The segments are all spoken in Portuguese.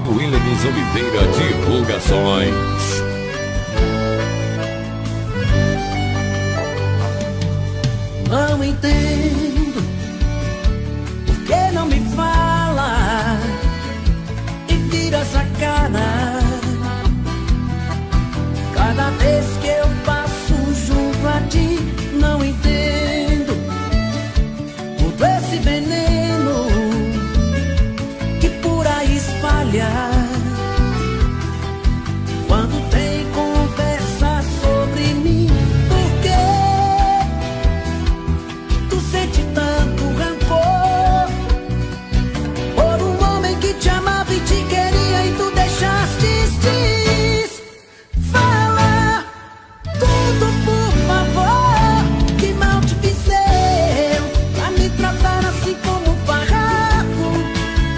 Williams Oliveira Divulgações. Não entendo por que não me fala e vira essa cara cada vez que eu passo junto a ti. Não entendo todo esse veneno que por aí espalha quando tem conversa sobre mim. Por que tu sente tanto rancor por um homem que te amava e te queria e tu deixaste? Fala tudo, por favor. Que mal te fiz eu pra me tratar assim como um farrapo,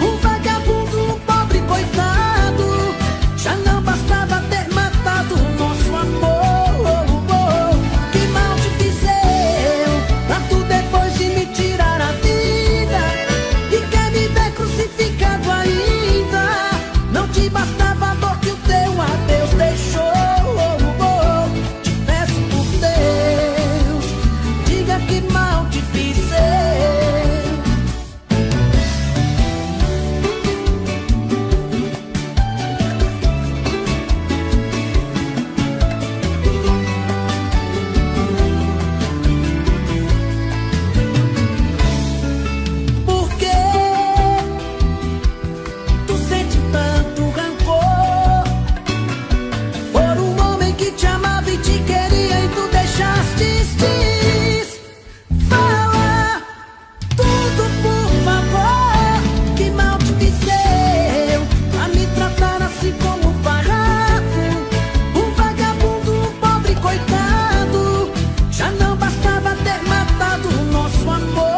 um vagabundo, um pobre coitado? Já não bastava ter matado o nosso amor. Que mal te fiz eu pra tu depois de me tirar a vida e quer me ver crucificado ainda? Não te bastava a dor que o teu adeus deixou. Te peço por Deus, diga que mal te fiz eu. Por que tu sente tanto rancor por um homem que te amava e te queria e tu deixaste? Fala tudo, por favor. Que mal te fiz eu pra me tratar assim como um farrapo, um vagabundo, um pobre coitado? Já não bastava ter matado o nosso amor.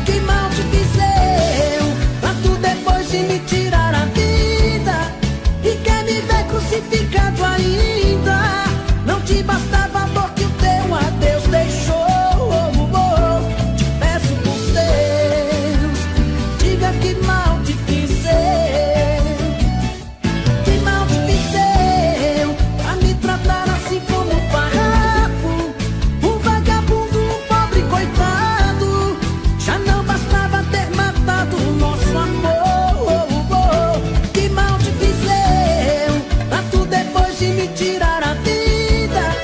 Que mal te fiz eu pra tu depois de me tirar a vida e quer me ver crucificado ainda? Não te bastava a dor que o teu adeus deixou. Te peço por Deus, diga que mal te fiz eu. Que mal te fiz eu pra me tratar assim como um farrapo, um vagabundo, um pobre coitado? Já não bastava ter matado o nosso amor. Que mal te fiz eu pra tu depois de me tirar a vida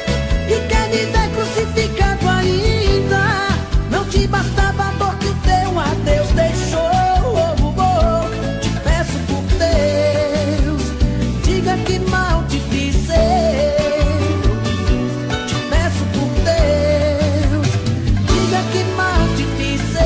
e quer me ver crucificado ainda? Não te bastava a dor que o teu adeus deixou. Te peço por Deus, diga que mal te fiz eu. Te peço por Deus, diga que mal te fiz eu.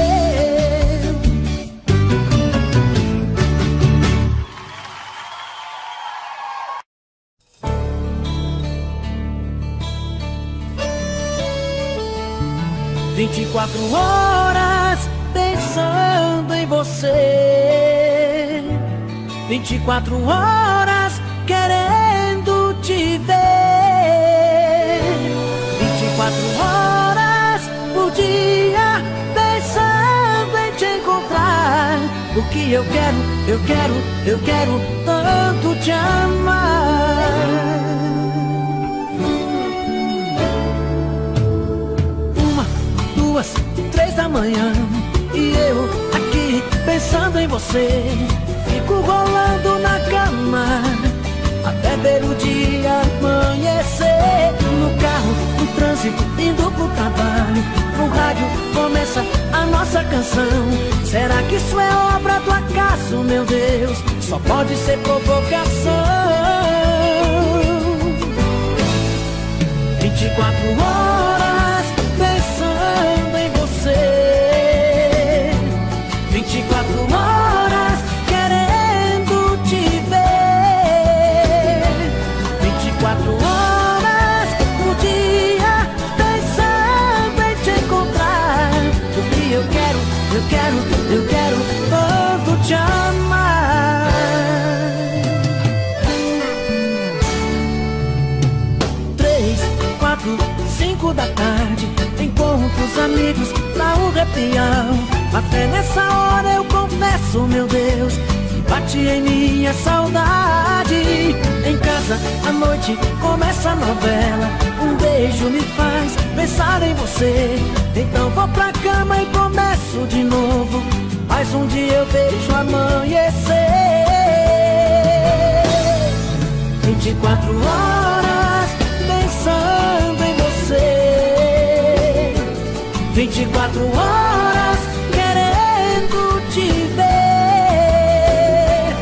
Vinte e 24 horas pensando em você, 24 horas querendo te ver, 24 horas por dia pensando em te encontrar. Porque eu quero tanto te amar. 1, 2, 3 da manhã e eu aqui pensando em você. Fico rolando na cama até ver o dia amanhecer. No carro, no trânsito, indo pro trabalho, no rádio começa a nossa canção. Será que isso é obra do acaso, meu Deus? Só pode ser provocação. 24 horas pensando em você, 24 horas querendo te ver, 24 horas por dia pensando em te encontrar. Porque eu quero tanto te amar. 3, 4, 5 os amigos pra um repião. Até nessa hora eu confesso, meu Deus, que bate em mim a saudade. Em casa, à noite, começa a novela. Um beijo me faz pensar em você. Então vou pra cama e começo de novo. Mas um dia eu vejo amanhecer. 24 horas pensando em você. 24 horas querendo te ver.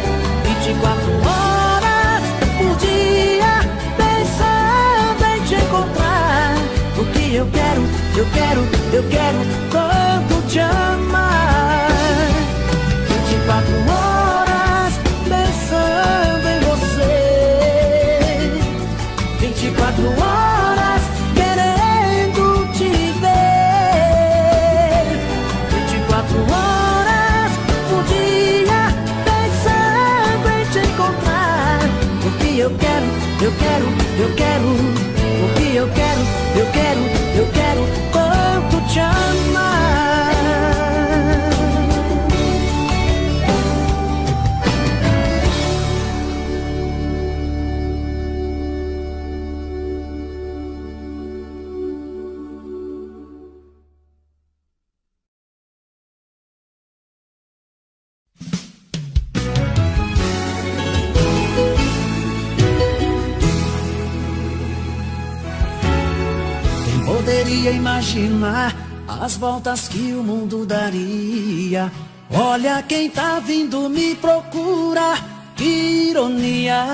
24 horas por dia pensando em te encontrar. O que eu quero tanto te amar. 24 horas pensando em você. 24 horas querendo te ver. 24 horas por dia pensando em te encontrar. O que eu quero o que eu quero tanto te amar. Poderia imaginar as voltas que o mundo daria. Olha quem tá vindo me procurar, que ironia.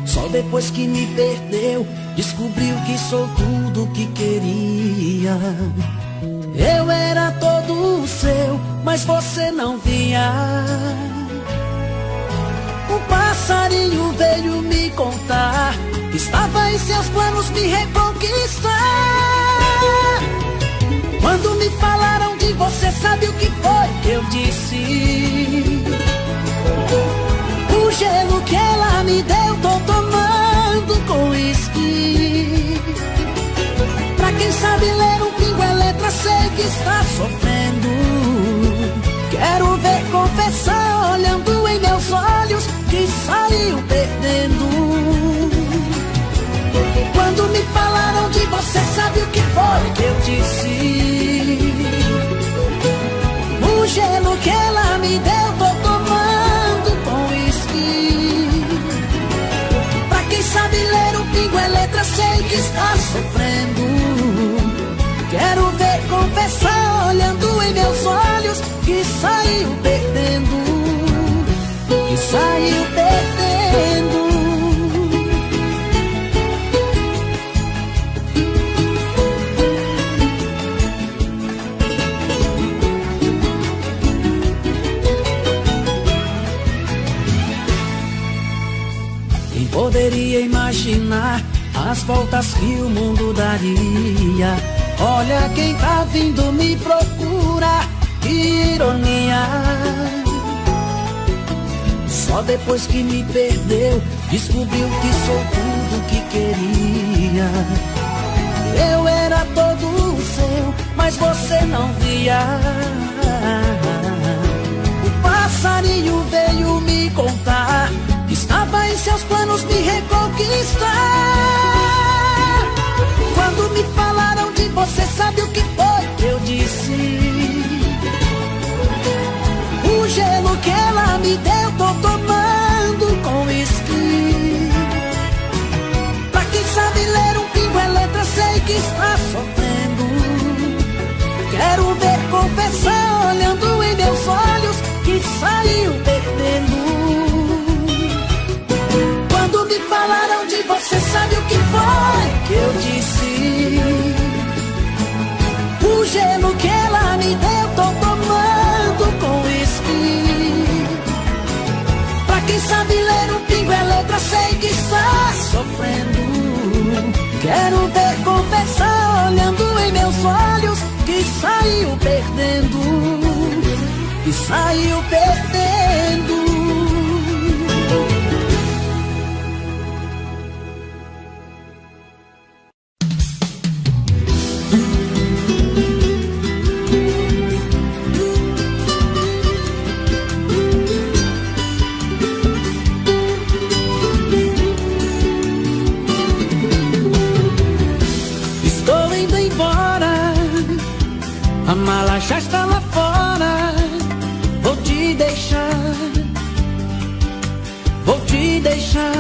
Só depois que me perdeu, descobriu que sou tudo que queria. Eu era todo seu, mas você não via. Um passarinho veio me contar que estava em seus planos me reconquistar. Quando me falaram de você, sabe o que foi que eu disse? O gelo que ela me deu, tô tomando com uísque. Pra quem sabe ler um pingo é letra, sei que está sofrendo. Quero ver confessar, olhando em meus olhos, que saiu perdendo. Quando me falaram de você, sabe o que foi que eu disse? O gelo que ela me deu, tô tomando com uísque. Pra quem sabe ler um pingo é letra, sei que está sofrendo. Quero ver confessar, olhando em meus olhos, que saiu perdendo. Que saiu perdendo. Poderia imaginar as voltas que o mundo daria. Olha quem tá vindo me procurar, que ironia. Só depois que me perdeu, descobriu que sou tudo que queria. Eu era todo seu, mas você não via. O passarinho veio me contar que estava em seus planos me reconquistar. Quando me falaram de você, sabe o que foi que eu disse? O gelo que ela me deu, tô tomando com uísque. Pra quem sabe ler um pingo é letra, sei que está sofrendo. Quero ver confessar, olhando em meus olhos, que saiu perdendo. Quando me falaram de você, sabe o que foi que eu disse? O gelo que ela me deu, tô tomando com uísque. Pra quem sabe ler um pingo é letra, sei que está sofrendo. Quero ver confessar, olhando em meus olhos, que saiu perdendo. Que saiu perdendo. já está lá fora. Vou te deixar, vou te deixar.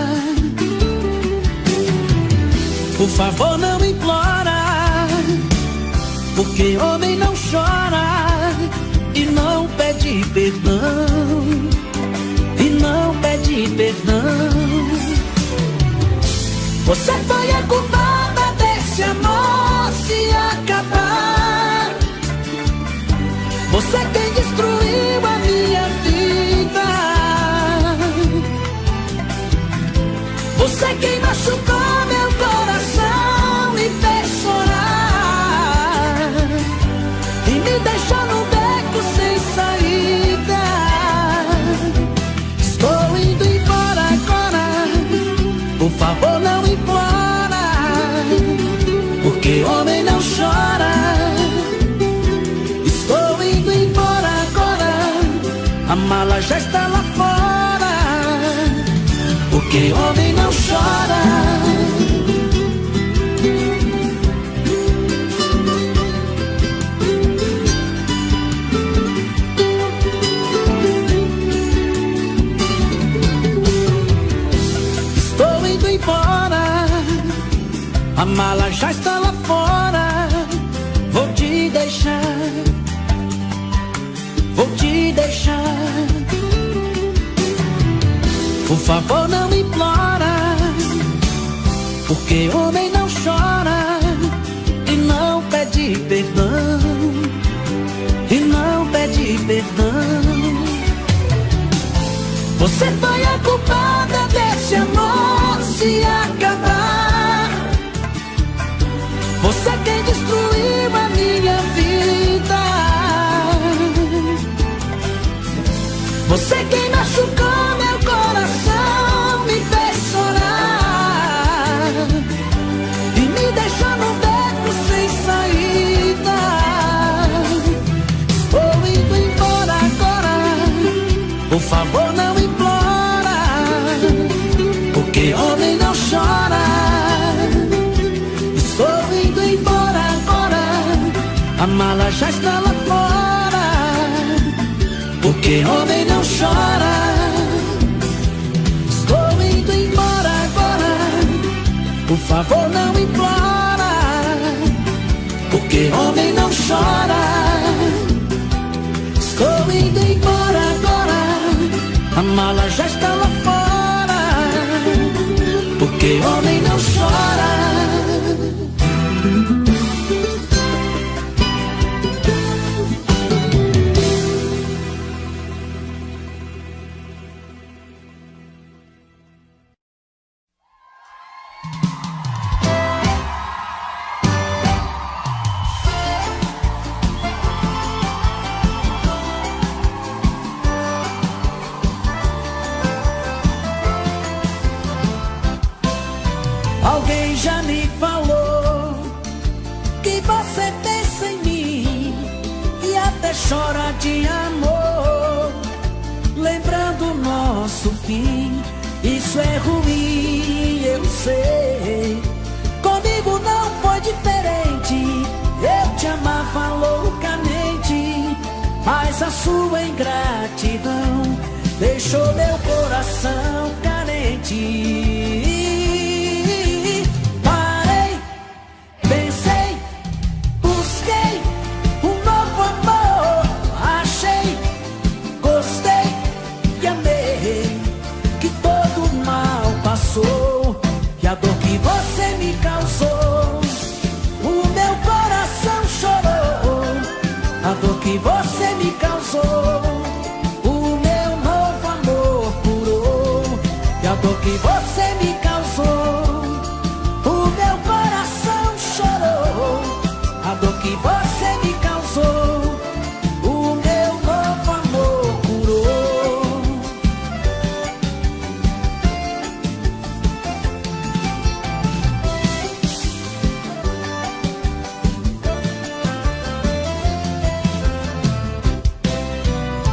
Por favor, não implora, porque homem não chora e não pede perdão, e não pede perdão. Você foi a culpada desse amor se acabar. Você quem destruiu a minha vida. Você quem machucou meu coração, me fez chorar e me deixou num beco sem saída. Estou indo embora agora, por favor não implora, porque homem não chora. Estou indo embora agora, a mala já está lá fora, porque homem não chora. Estou indo embora, a mala já está lá fora. Vou te deixar, vou te deixar. Por favor não implora, porque homem não chora e não pede perdão, e não pede perdão. Você foi a culpada desse amor se acabar. Você quem destruiu a minha vida. Você quem machucou meu coração, me fez chorar e me deixou num beco sem saída. Estou indo embora agora, por favor não implora, porque homem não chora. Estou indo embora agora, a mala já está lá fora, porque homem não chora. Estou indo embora agora, por favor não implora, porque homem não chora. Estou indo embora agora, a mala já está lá fora, porque homem não chora. Alguém já me falou que você pensa em mim e até chora de amor, lembrando o nosso fim. Isso é ruim, eu sei. Comigo não foi diferente. Eu te amava loucamente, mas a sua ingratidão deixou meu coração carente. E a dor que você me causou, o meu coração chorou. A dor que você me causou, o meu novo amor curou. E a dor que você me causou, o meu coração chorou. A dor que você me causou, o meu novo amor curou.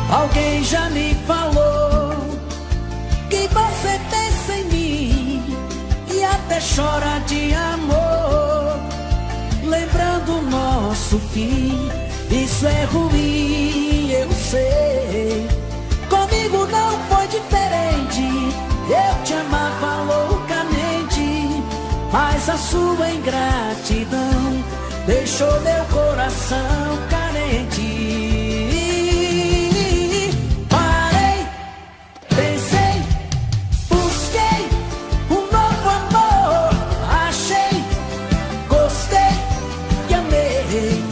Alguém já me falou que você pensa em mim e até chora de amor, lembrando o nosso fim. Isso é ruim. mas a sua ingratidão deixou meu coração carente. Parei, pensei, busquei um novo amor, achei, gostei e amei,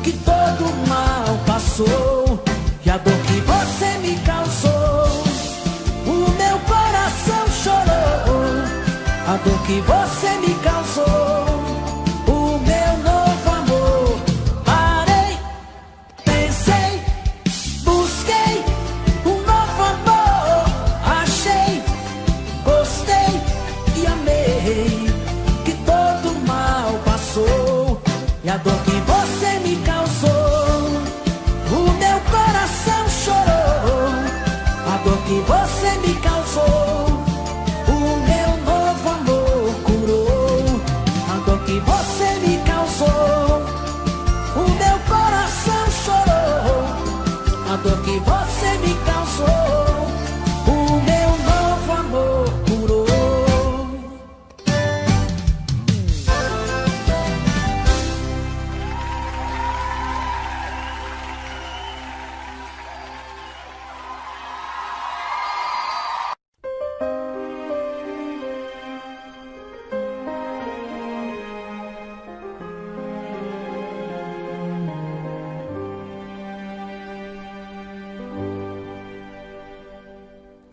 que todo mal passou e a dor que você me causou, o meu coração chorou, a dor que você me causou, o meu novo amor. Parei, pensei, busquei um novo amor, achei, gostei e amei, que todo mal passou e a dor que você me causou, o meu coração chorou, a dor que você me causou, o meu novo amor curou, a dor que você me causou, o meu coração chorou, a dor que você me causou, o meu novo amor curou.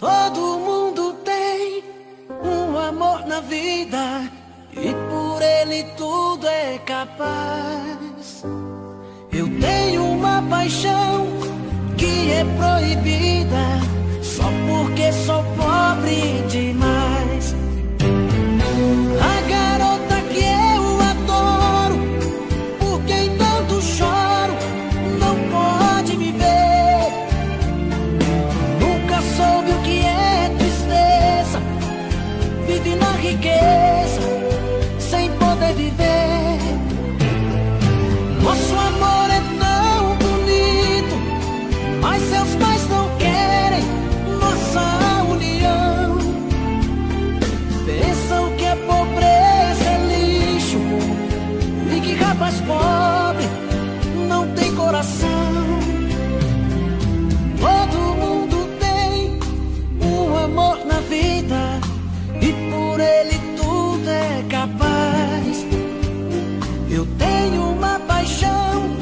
Todo mundo tem um amor na vida e por ele tudo é capaz. Eu tenho uma paixão que é proibida só porque sou pobre demais. A garota que eu adoro, por quem tanto choro, não pode me ver. Nunca soube o que é tristeza, vive na riqueza, sem poder viver. Nosso amor é tão bonito, mas seus pais não querem nossa união. Pensam que a pobreza é lixo e que rapaz pobre não tem coração. Todo mundo tem um amor na vida e por ele tudo é capaz. Eu tenho uma paixão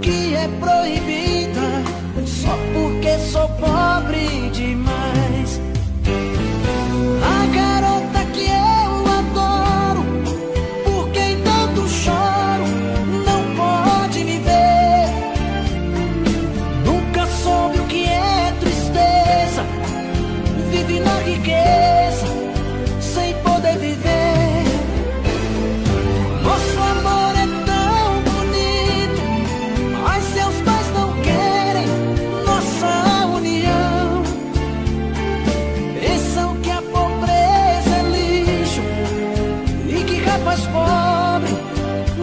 que é proibida só porque sou pobre demais. A garota que eu adoro, por quem tanto choro, não pode me ver. Nunca soube o que é tristeza, vive na riqueza, sem poder viver. Nosso amor é tão bonito, mas seus pais não querem nossa união. Pensam que a pobreza é lixo e que rapaz pobre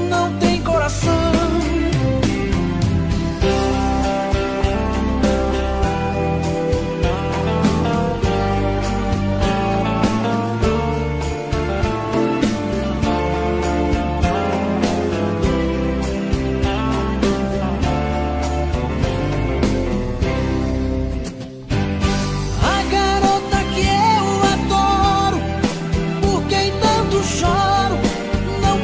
não tem coração. A garota que eu adoro, por quem tanto choro, não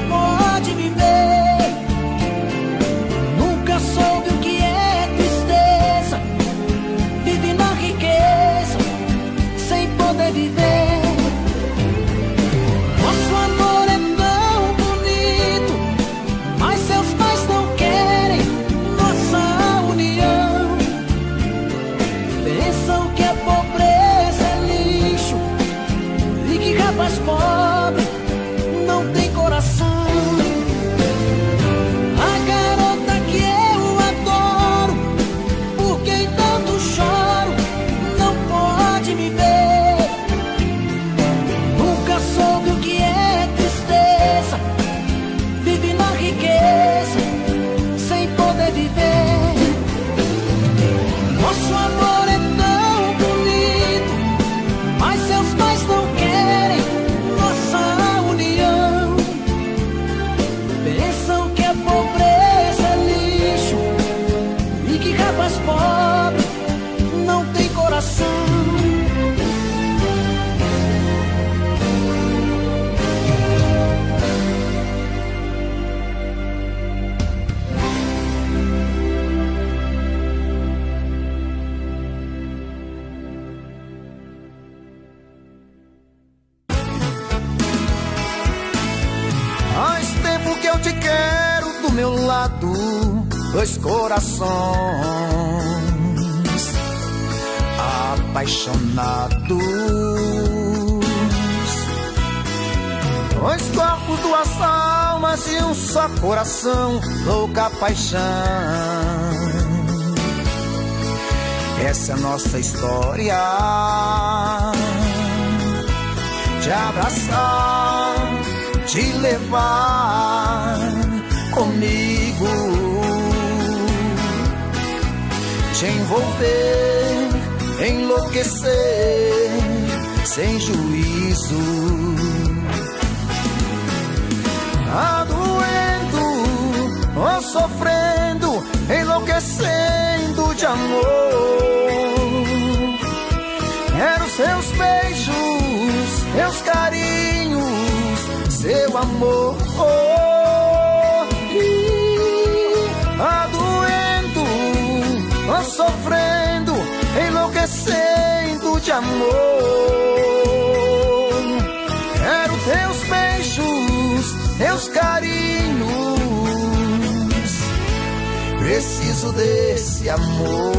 que eu te quero do meu lado, dois corações apaixonados, dois corpos, duas almas e um só coração, louca paixão. Essa é a nossa história, te abraçar, te levar comigo, te envolver, enlouquecer sem juízo. Tá doendo ou sofrendo, enlouquecendo de amor. Quero seus beijos, meus carinhos, seu amor. Tá doendo ou sofrendo, enlouquecendo de amor. Quero teus beijos, teus carinhos, preciso desse amor.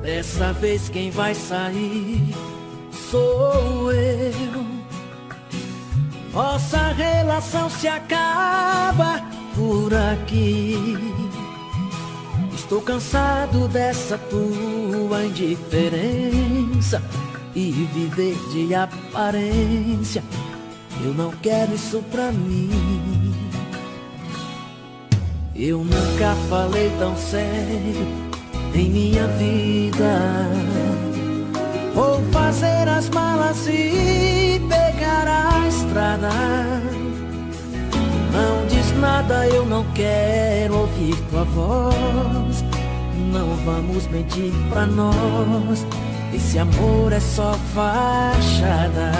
Dessa vez quem vai sair sou eu. Nossa relação se acaba por aqui. Estou cansado dessa tua indiferença e viver de aparência. Eu não quero isso pra mim. Eu nunca falei tão sério em minha vida. Vou fazer as malas e pegar a estrada. Não diz nada, eu não quero ouvir tua voz. Não vamos mentir pra nós, esse amor é só fachada.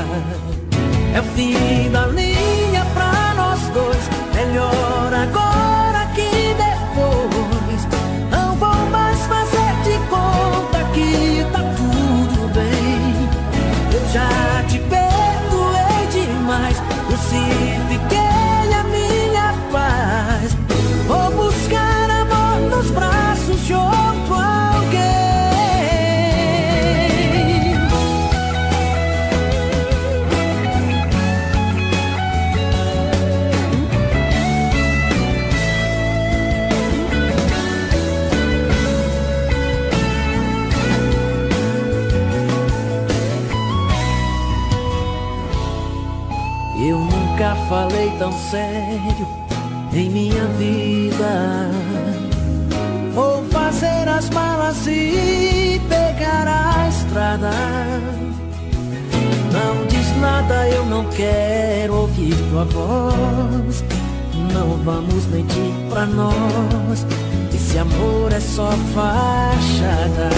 É o fim da linha pra nós dois, melhor agora que depois. Não vou mais fazer de conta que tá tudo bem. Eu já te perdoei demais, crucifiquei a minha paz. Vou buscar amor nos braços de outro alguém. Eu nunca falei tão sério em minha vida. Vou fazer as malas e pegar a estrada. Não diz nada, eu não quero ouvir tua voz. Não vamos mentir pra nós, esse amor é só fachada.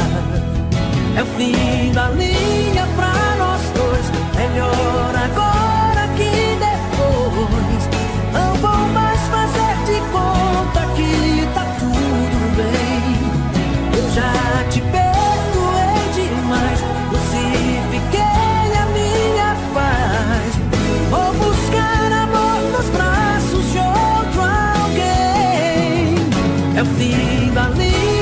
É o fim da linha pra nós dois, melhor agora que depois. Não vou mais fazer de conta que tá tudo bem. Eu já te perdoei demais, crucifiquei a minha paz. Vou buscar amor nos braços de outro alguém. É o fim da linha